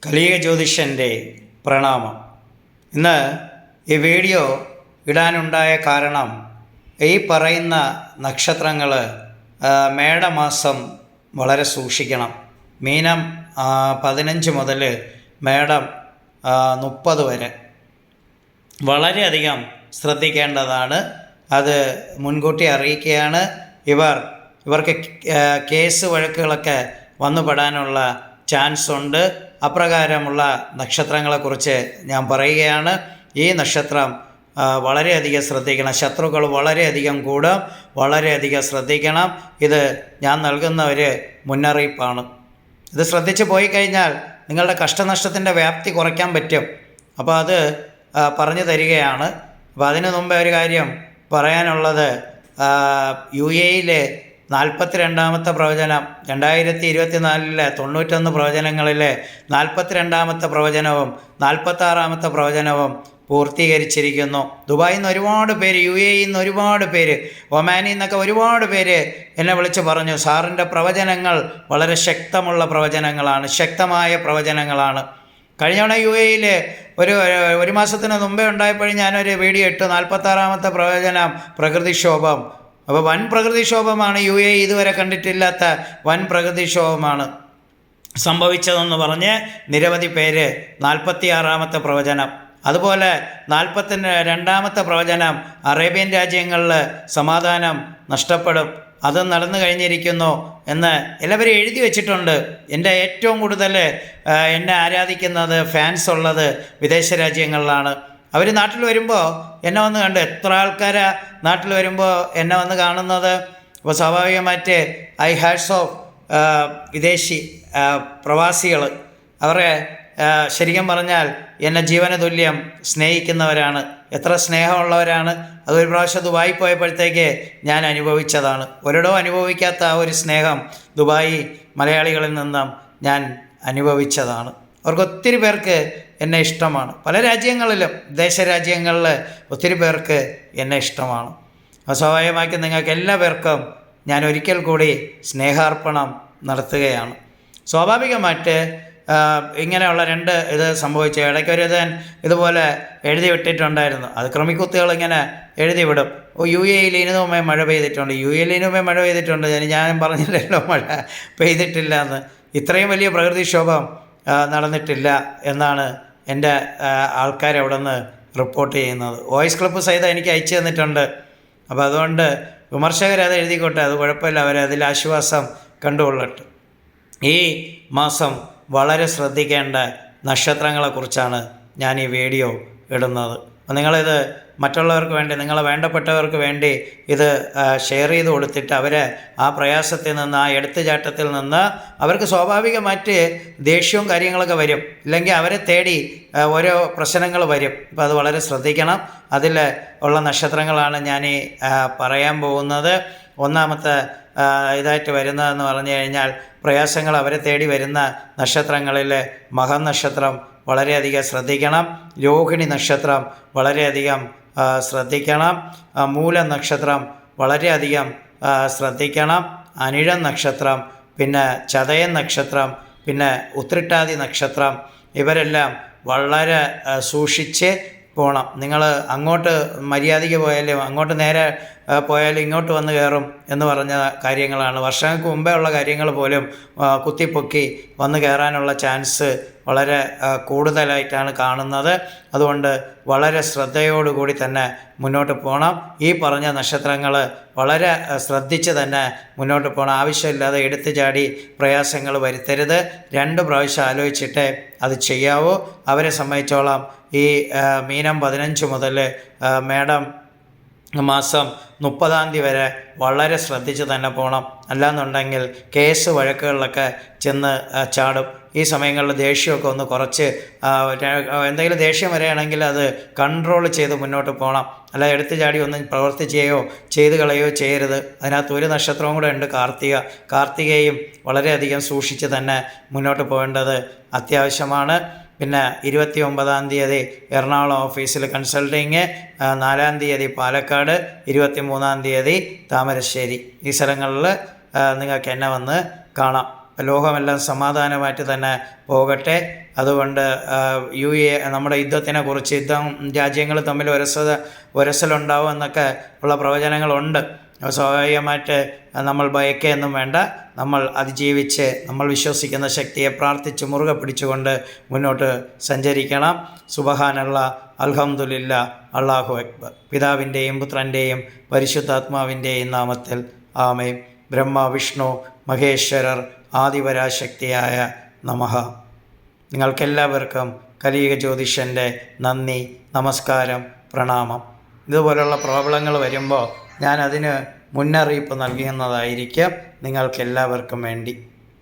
കലിക ജ്യോതിഷൻ്റെ പ്രണാമം. ഇന്ന് ഈ വീഡിയോ ഇടാനുണ്ടായ കാരണം ഈ പറയുന്ന നക്ഷത്രങ്ങൾ മേടമാസം വളരെ സൂക്ഷിക്കണം. മീനം 15 മുതൽ മേടം 30 വരെ വളരെയധികം ശ്രദ്ധിക്കേണ്ടതാണ്. അത് മുൻകൂട്ടി അറിയിക്കുകയാണ്. ഇവർക്ക് കേസ് വഴക്കുകളൊക്കെ വന്നുപെടാനുള്ള ചാൻസ് ഉണ്ട്. അപ്രകാരമുള്ള നക്ഷത്രങ്ങളെക്കുറിച്ച് ഞാൻ പറയുകയാണ്. ഈ നക്ഷത്രം വളരെയധികം ശ്രദ്ധിക്കണം. ശത്രുക്കൾ വളരെയധികം കൂടും. വളരെയധികം ശ്രദ്ധിക്കണം. ഇത് ഞാൻ നൽകുന്ന ഒരു മുന്നറിയിപ്പാണ്. ഇത് ശ്രദ്ധിച്ച് പോയി കഴിഞ്ഞാൽ നിങ്ങളുടെ കഷ്ടനഷ്ടത്തിൻ്റെ വ്യാപ്തി കുറയ്ക്കാൻ പറ്റും. അപ്പോൾ അത് പറഞ്ഞു തരികയാണ്. അപ്പോൾ അതിനു മുമ്പേ ഒരു കാര്യം പറയാനുള്ളത്, UAE 42ാമത്തെ പ്രവചനം 2024 91 പ്രവചനങ്ങളിലെ 42ാമത്തെ പ്രവചനവും 46ാമത്തെ പ്രവചനവും പൂർത്തീകരിച്ചിരിക്കുന്നു. ദുബായിൽ നിന്ന് ഒരുപാട് പേര്, UAE നിന്ന് ഒരുപാട് പേര്, ഒമാനിൽ നിന്നൊക്കെ ഒരുപാട് പേര് എന്നെ വിളിച്ച് പറഞ്ഞു, സാറിൻ്റെ പ്രവചനങ്ങൾ വളരെ ശക്തമുള്ള പ്രവചനങ്ങളാണ്, ശക്തമായ പ്രവചനങ്ങളാണ്. കഴിഞ്ഞ തവണ UAE ഒരു മാസത്തിന് മുമ്പേ ഉണ്ടായപ്പോഴും ഞാനൊരു വീഡിയോ ഇട്ടു. 46ാമത്തെ പ്രവചനം പ്രകൃതിക്ഷോഭം. അപ്പോൾ വൻ പ്രകൃതിക്ഷോഭമാണ്. UAE ഇതുവരെ കണ്ടിട്ടില്ലാത്ത വൻ പ്രകൃതിക്ഷോഭമാണ് സംഭവിച്ചതെന്ന് പറഞ്ഞ് നിരവധി പേര്. 46ാമത്തെ പ്രവചനം, അതുപോലെ 42ാമത്തെ പ്രവചനം, അറേബ്യൻ രാജ്യങ്ങളിൽ സമാധാനം നഷ്ടപ്പെടും, അത് നടന്നു കഴിഞ്ഞിരിക്കുന്നു എന്ന് എല്ലാവരും എഴുതി വച്ചിട്ടുണ്ട്. എൻ്റെ ഏറ്റവും കൂടുതൽ എന്നെ ആരാധിക്കുന്നത്, ഫാൻസ് ഉള്ളത് വിദേശ രാജ്യങ്ങളിലാണ്. അവർ നാട്ടിൽ വരുമ്പോൾ എന്നെ വന്ന് കണ്ട്, എത്ര ആൾക്കാരാ നാട്ടിൽ വരുമ്പോൾ എന്നെ വന്ന് കാണുന്നത്. അപ്പോൾ സ്വാഭാവികമായിട്ട് ഹാറ്റ്സ് ഓഫ് വിദേശി പ്രവാസികൾ. അവരെ ശരിക്കും പറഞ്ഞാൽ എന്നെ ജീവന തുല്യം സ്നേഹിക്കുന്നവരാണ്. എത്ര സ്നേഹമുള്ളവരാണ്. അതൊരു പ്രാവശ്യം ദുബായി പോയപ്പോഴത്തേക്ക് ഞാൻ അനുഭവിച്ചതാണ്. ഒരിടവും അനുഭവിക്കാത്ത ആ ഒരു സ്നേഹം ദുബായി മലയാളികളിൽ നിന്നും ഞാൻ അനുഭവിച്ചതാണ്. അവർക്ക് ഒത്തിരി പേർക്ക് എന്നെ ഇഷ്ടമാണ്. പല രാജ്യങ്ങളിലും, വിദേശ രാജ്യങ്ങളിൽ ഒത്തിരി പേർക്ക് എന്നെ ഇഷ്ടമാണ്. സ്വാഭാവികമാക്കി നിങ്ങൾക്ക് എല്ലാ പേർക്കും ഞാൻ ഒരിക്കൽ കൂടി സ്നേഹാർപ്പണം നടത്തുകയാണ്. സ്വാഭാവികമായിട്ട് ഇങ്ങനെയുള്ള 2 ഇത് സംഭവിച്ചു. ഇടയ്ക്കൊരു ഇതുപോലെ എഴുതി വിട്ടിട്ടുണ്ടായിരുന്നു. അത് ക്രമിക്കുത്തുകൾ ഇങ്ങനെ എഴുതി വിടും. UAE ഇതിനു മുമ്പേ മഴ പെയ്തിട്ടുണ്ട്, UAE ഇതിനു മുമ്പേ മഴ പെയ്തിട്ടുണ്ട്. ഞാൻ പറഞ്ഞില്ലല്ലോ മഴ പെയ്തിട്ടില്ല എന്ന്. ഇത്രയും വലിയ പ്രകൃതിക്ഷോഭം നടന്നിട്ടില്ല എന്നാണ് എൻ്റെ ആൾക്കാരവിടെ നിന്ന് റിപ്പോർട്ട് ചെയ്യുന്നത്. വോയിസ് ക്ലിപ്പ് സഹിതം എനിക്ക് അയച്ചു തന്നിട്ടുണ്ട്. അപ്പോൾ അതുകൊണ്ട് വിമർശകരത് എഴുതിക്കോട്ടെ, അത് കുഴപ്പമില്ല, അവരതിൽ ആശ്വാസം കണ്ടുകൊള്ളട്ടെ. ഈ മാസം വളരെ ശ്രദ്ധിക്കേണ്ട നക്ഷത്രങ്ങളെക്കുറിച്ചാണ് ഞാൻ ഈ വീഡിയോ ഇടുന്നത്. അപ്പോൾ നിങ്ങളിത് മറ്റുള്ളവർക്ക് വേണ്ടി, നിങ്ങളെ വേണ്ടപ്പെട്ടവർക്ക് വേണ്ടി ഇത് ഷെയർ ചെയ്ത് കൊടുത്തിട്ട് അവരെ ആ പ്രയാസത്തിൽ നിന്ന്, ആ എടുത്തുചാട്ടത്തിൽ നിന്ന്, അവർക്ക് സ്വാഭാവികമായിട്ട് ദേഷ്യവും കാര്യങ്ങളൊക്കെ വരും. ഇല്ലെങ്കിൽ അവരെ തേടി ഓരോ പ്രശ്നങ്ങൾ വരും. അപ്പോൾ അത് വളരെ ശ്രദ്ധിക്കണം. അതിൽ ഉള്ള നക്ഷത്രങ്ങളാണ് ഞാൻ പറയാൻ പോകുന്നത്. ഒന്നാമത്തെ ഇതായിട്ട് വരുന്നതെന്ന് പറഞ്ഞു കഴിഞ്ഞാൽ, പ്രയാസങ്ങൾ അവരെ തേടി വരുന്ന നക്ഷത്രങ്ങളിൽ മകം നക്ഷത്രം വളരെയധികം ശ്രദ്ധിക്കണം. രോഹിണി നക്ഷത്രം വളരെയധികം ശ്രദ്ധിക്കണം. മൂലം നക്ഷത്രം വളരെയധികം ശ്രദ്ധിക്കണം. അനിഴം നക്ഷത്രം, പിന്നെ ചതയൻ നക്ഷത്രം, പിന്നെ ഉത്രിട്ടാതി നക്ഷത്രം, ഇവരെല്ലാം വളരെ സൂക്ഷിച്ച് പോകണം. നിങ്ങൾ അങ്ങോട്ട് മര്യാദയ്ക്ക് പോയാലും, അങ്ങോട്ട് നേരെ പോയാലും ഇങ്ങോട്ട് വന്ന് കയറും എന്ന് പറഞ്ഞ കാര്യങ്ങളാണ്. വർഷങ്ങൾക്ക് മുമ്പേ ഉള്ള കാര്യങ്ങൾ പോലും കുത്തിപ്പൊക്കി വന്ന് കയറാനുള്ള ചാൻസ് വളരെ കൂടുതലായിട്ടാണ് കാണുന്നത്. അതുകൊണ്ട് വളരെ ശ്രദ്ധയോടുകൂടി തന്നെ മുന്നോട്ട് പോകണം. ഈ പറഞ്ഞ നക്ഷത്രങ്ങൾ വളരെ ശ്രദ്ധിച്ച് തന്നെ മുന്നോട്ട് പോകണം. ആവശ്യമില്ലാതെ എടുത്തു ചാടി പ്രയാസങ്ങൾ വരുത്തരുത്. 2 പ്രാവശ്യം ആലോചിച്ചിട്ടേ അത് ചെയ്യാവൂ. അവരെ സംബന്ധിച്ചോളം ഈ മീനം 15 മുതൽ മേടം മാസം 30-ാം തീയതി വരെ വളരെ ശ്രദ്ധിച്ച് തന്നെ പോകണം. അല്ലാന്നുണ്ടെങ്കിൽ കേസ് വഴക്കുകളിലൊക്കെ ചെന്ന് ചാടും. ഈ സമയങ്ങളിൽ ദേഷ്യമൊക്കെ ഒന്ന് കുറച്ച്, എന്തെങ്കിലും ദേഷ്യം വരികയാണെങ്കിൽ അത് കൺട്രോൾ ചെയ്ത് മുന്നോട്ട് പോകണം. അല്ല എടുത്തു ചാടി ഒന്നും പ്രവർത്തിക്കുകയോ ചെയ്ത് കളയോ ചെയ്യരുത്. അതിനകത്ത് ഒരു നക്ഷത്രവും കൂടെ ഉണ്ട്, കാർത്തികയും വളരെയധികം സൂക്ഷിച്ച് തന്നെ മുന്നോട്ട് പോകേണ്ടത് അത്യാവശ്യമാണ്. പിന്നെ 29-ാം തീയതി എറണാകുളം ഓഫീസിൽ കൺസൾട്ടിങ്, 4-ാം തീയതി പാലക്കാട്, 23-ാം തീയതി താമരശ്ശേരി. ഈ സ്ഥലങ്ങളിൽ നിങ്ങൾക്ക് എന്നെ വന്ന് കാണാം. ലോകമെല്ലാം സമാധാനമായിട്ട് തന്നെ പോകട്ടെ. അതുകൊണ്ട് നമ്മുടെ യുദ്ധത്തിനെക്കുറിച്ച് രാജ്യങ്ങൾ തമ്മിൽ ഉരസലുണ്ടാവും എന്നൊക്കെ ഉള്ള പ്രവചനങ്ങളുണ്ട്. സ്വാഭാവികമായിട്ട് നമ്മൾ ഭയക്കുകയൊന്നും വേണ്ട. നമ്മൾ അതിജീവിച്ച് നമ്മൾ വിശ്വസിക്കുന്ന ശക്തിയെ പ്രാർത്ഥിച്ച് മുറുകെ പിടിച്ചുകൊണ്ട് മുന്നോട്ട് സഞ്ചരിക്കണം. സുബ്ഹാനല്ലാഹ്, അൽഹംദുലില്ലാഹ്, അല്ലാഹു അക്ബർ. പിതാവിൻ്റെയും പുത്രൻ്റെയും പരിശുദ്ധാത്മാവിൻ്റെയും നാമത്തിൽ ആമേൻ. ബ്രഹ്മ വിഷ്ണു മഹേശ്വരർ ആദിപരാശക്തിയായ നമഃ. നിങ്ങൾക്കെല്ലാവർക്കും കലിയുഗ ജ്യോതിഷൻ്റെ നന്ദി, നമസ്കാരം, പ്രണാമം. ഇതുപോലുള്ള പ്രോബ്ലങ്ങൾ വരുമ്പോൾ ഞാൻ അതിന് മുന്നറിയിപ്പ് നൽകുന്നതായിരിക്കും നിങ്ങൾക്കെല്ലാവർക്കും വേണ്ടി.